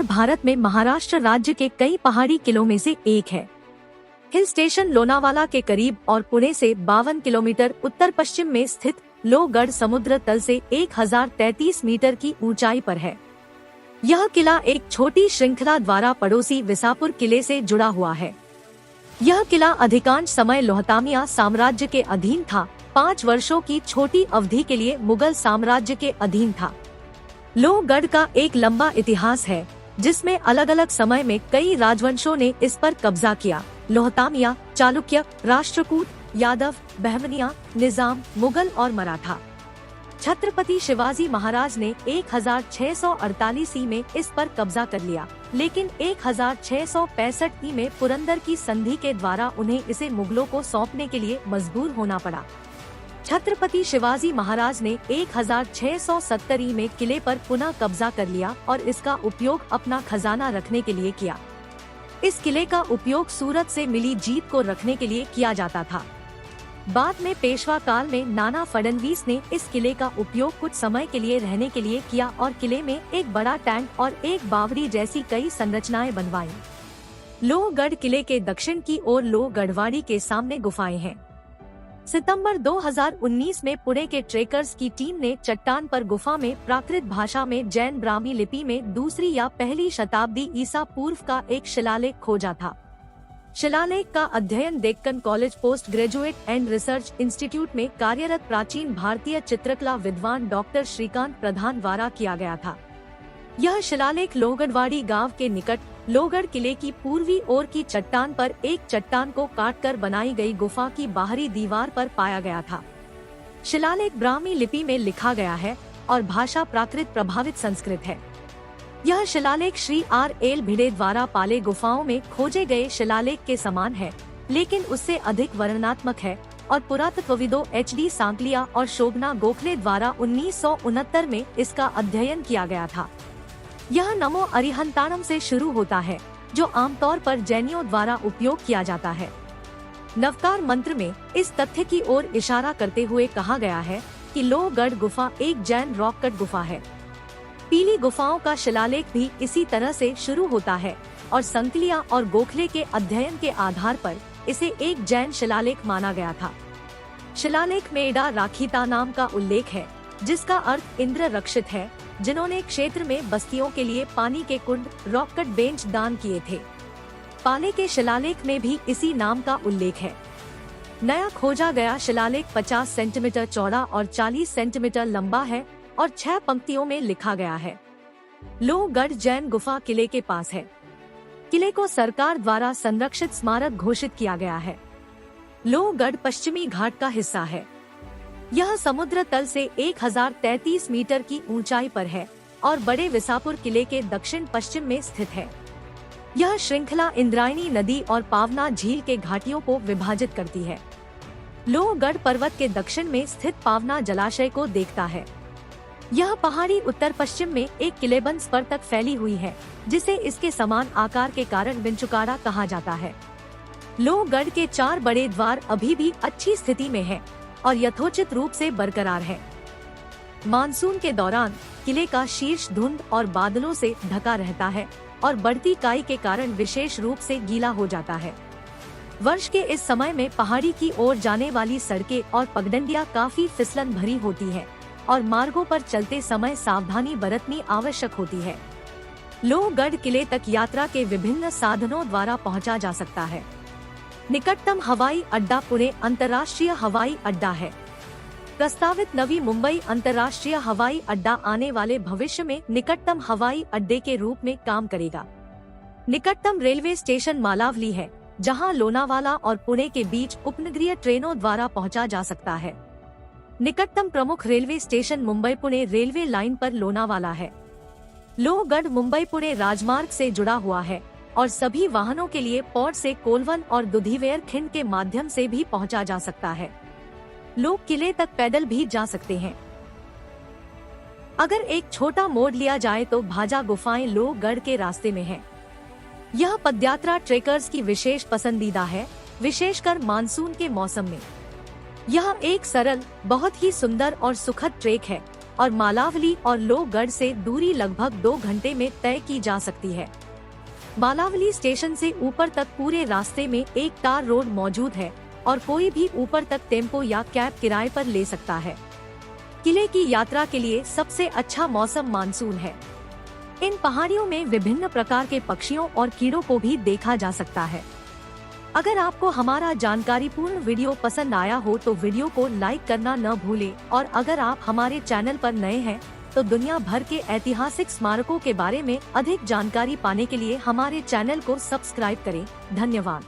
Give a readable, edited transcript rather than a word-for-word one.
भारत में महाराष्ट्र राज्य के कई पहाड़ी किलों में से एक है। हिल स्टेशन लोनावाला के करीब और पुणे से 52 किलोमीटर उत्तर पश्चिम में स्थित लोहगढ़ समुद्र तल से 1033 मीटर की ऊंचाई पर है। यह किला एक छोटी श्रृंखला द्वारा पड़ोसी विसापुर किले से जुड़ा हुआ है। यह किला अधिकांश समय लोहतामिया साम्राज्य के अधीन था। 5 वर्षों की छोटी अवधि के लिए मुगल साम्राज्य के अधीन था। लोहगढ़ का एक लंबा इतिहास है, जिसमें अलग अलग समय में कई राजवंशों ने इस पर कब्जा किया। लोहतामिया, चालुक्य, राष्ट्रकूट, यादव, बहमनिया, निजाम, मुगल और मराठा। छत्रपति शिवाजी महाराज ने 1648 में इस पर कब्जा कर लिया, लेकिन 1665 में पुरंदर की संधि के द्वारा उन्हें इसे मुगलों को सौंपने के लिए मजबूर होना पड़ा। छत्रपति शिवाजी महाराज ने 1670 में किले पर पुनः कब्जा कर लिया और इसका उपयोग अपना खजाना रखने के लिए किया। इस किले का उपयोग सूरत से मिली जीत को रखने के लिए किया जाता था। बाद में पेशवा काल में नाना फडणवीस ने इस किले का उपयोग कुछ समय के लिए रहने के लिए किया और किले में एक बड़ा टैंक और एक बावड़ी जैसी कई संरचनाएं बनवाई। लोहगढ़ किले के दक्षिण की ओर लोहगढ़वाड़ी के सामने गुफाएं हैं। सितंबर 2019 में पुणे के ट्रेकर्स की टीम ने चट्टान पर गुफा में प्राकृत भाषा में जैन ब्राह्मी लिपि में 2री या पहली शताब्दी ईसा पूर्व का एक शिलालेख खोजा था। शिलालेख का अध्ययन Deccan college post graduate and research institute में कार्यरत प्राचीन भारतीय चित्रकला विद्वान डॉक्टर श्रीकांत प्रधान द्वारा किया गया था। यह शिलालेख लोहगढ़वाड़ी गांव के निकट लोहगढ़ किले की पूर्वी ओर की चट्टान पर एक चट्टान को काटकर बनाई गई गुफा की बाहरी दीवार पर पाया गया था। शिलालेख ब्राह्मी लिपि में लिखा गया है और भाषा प्राकृत प्रभावित संस्कृत है। यह शिलालेख श्री R.L. भिड़े द्वारा पाले गुफाओं में खोजे गए शिलालेख के समान है, लेकिन उससे अधिक वर्णनात्मक है और पुरातत्वविदों H.D. सांकलिया और शोभना गोखले द्वारा 1969 में इसका अध्ययन किया गया था। यह नमो अरिहंताणम से शुरू होता है, जो आमतौर पर जैनियों द्वारा उपयोग किया जाता है। नवकार मंत्र में इस तथ्य की ओर इशारा करते हुए कहा गया है कि लोहगढ़ गुफा एक जैन रॉक कट गुफा है। पीली गुफाओं का शिलालेख भी इसी तरह से शुरू होता है और संकलिया और गोखले के अध्ययन के आधार पर इसे एक जैन शिलालेख माना गया था। शिलालेख में एडा राखीता नाम का उल्लेख है, जिसका अर्थ इंद्र रक्षित है, जिन्होंने क्षेत्र में बस्तियों के लिए पानी के कुंड रॉक कट बेंच दान किए थे। पाले के शिलालेख में भी इसी नाम का उल्लेख है। नया खोजा गया शिलालेख 50 सेंटीमीटर चौड़ा और 40 सेंटीमीटर लंबा है और 6 पंक्तियों में लिखा गया है। लोहगढ़ जैन गुफा किले के पास है। किले को सरकार द्वारा संरक्षित स्मारक घोषित किया गया है। लोहगढ़ पश्चिमी घाट का हिस्सा है। यह समुद्र तल से 1033 मीटर की ऊंचाई पर है और बड़े विसापुर किले के दक्षिण पश्चिम में स्थित है। यह श्रृंखला इंद्रायणी नदी और पावना झील के घाटियों को विभाजित करती है। लोहगढ़ पर्वत के दक्षिण में स्थित पावना जलाशय को देखता है। यह पहाड़ी उत्तर पश्चिम में एक किलेबंद स्पर तक फैली हुई है, जिसे इसके समान आकार के कारण विंचुकाड़ा कहा जाता है। लोहगढ़ के 4 बड़े द्वार अभी भी अच्छी स्थिति में है और यथोचित रूप से बरकरार है। मानसून के दौरान किले का शीर्ष धुंध और बादलों से ढका रहता है और बढ़ती काई के कारण विशेष रूप से गीला हो जाता है। वर्ष के इस समय में पहाड़ी की ओर जाने वाली सड़कें और पगडंडियां काफी फिसलन भरी होती है और मार्गों पर चलते समय सावधानी बरतनी आवश्यक होती है। लोहगढ़ किले तक यात्रा के विभिन्न साधनों द्वारा पहुंचा जा सकता है। निकटतम हवाई अड्डा पुणे अंतर्राष्ट्रीय हवाई अड्डा है। प्रस्तावित नवी मुंबई अंतर्राष्ट्रीय हवाई अड्डा आने वाले भविष्य में निकटतम हवाई अड्डे के रूप में काम करेगा। निकटतम रेलवे स्टेशन मालावली है, जहां लोनावाला और पुणे के बीच उपनगरीय ट्रेनों द्वारा पहुंचा जा सकता है। निकटतम प्रमुख railway station Mumbai Pune railway line पर लोनावाला है। लोहगढ़ मुंबई पुणे राजमार्ग से जुड़ा हुआ है और सभी वाहनों के लिए पौड़ से कोलवन और दुधिवेयर खिंड के माध्यम से भी पहुंचा जा सकता है। लोग किले तक पैदल भी जा सकते हैं। अगर एक छोटा मोड़ लिया जाए तो भाजा गुफाएं लोहगढ़ के रास्ते में है। यह पदयात्रा ट्रेकर्स की विशेष पसंदीदा है, विशेषकर मानसून के मौसम में। यह एक सरल, बहुत ही सुंदर और सुखद ट्रेक है, और मालावली और लोहगढ़ से दूरी लगभग 2 घंटे में तय की जा सकती है। मालावली स्टेशन से ऊपर तक पूरे रास्ते में एक टार रोड मौजूद है और कोई भी ऊपर तक टेम्पो या कैब किराए पर ले सकता है। किले की यात्रा के लिए सबसे अच्छा मौसम मानसून है। इन पहाड़ियों में विभिन्न प्रकार के पक्षियों और कीड़ों को भी देखा जा सकता है। अगर आपको हमारा जानकारीपूर्ण वीडियो पसंद आया हो तो वीडियो को लाइक करना न भूलें और अगर आप हमारे चैनल पर नए हैं तो दुनिया भर के ऐतिहासिक स्मारकों के बारे में अधिक जानकारी पाने के लिए हमारे चैनल को सब्सक्राइब करें। धन्यवाद।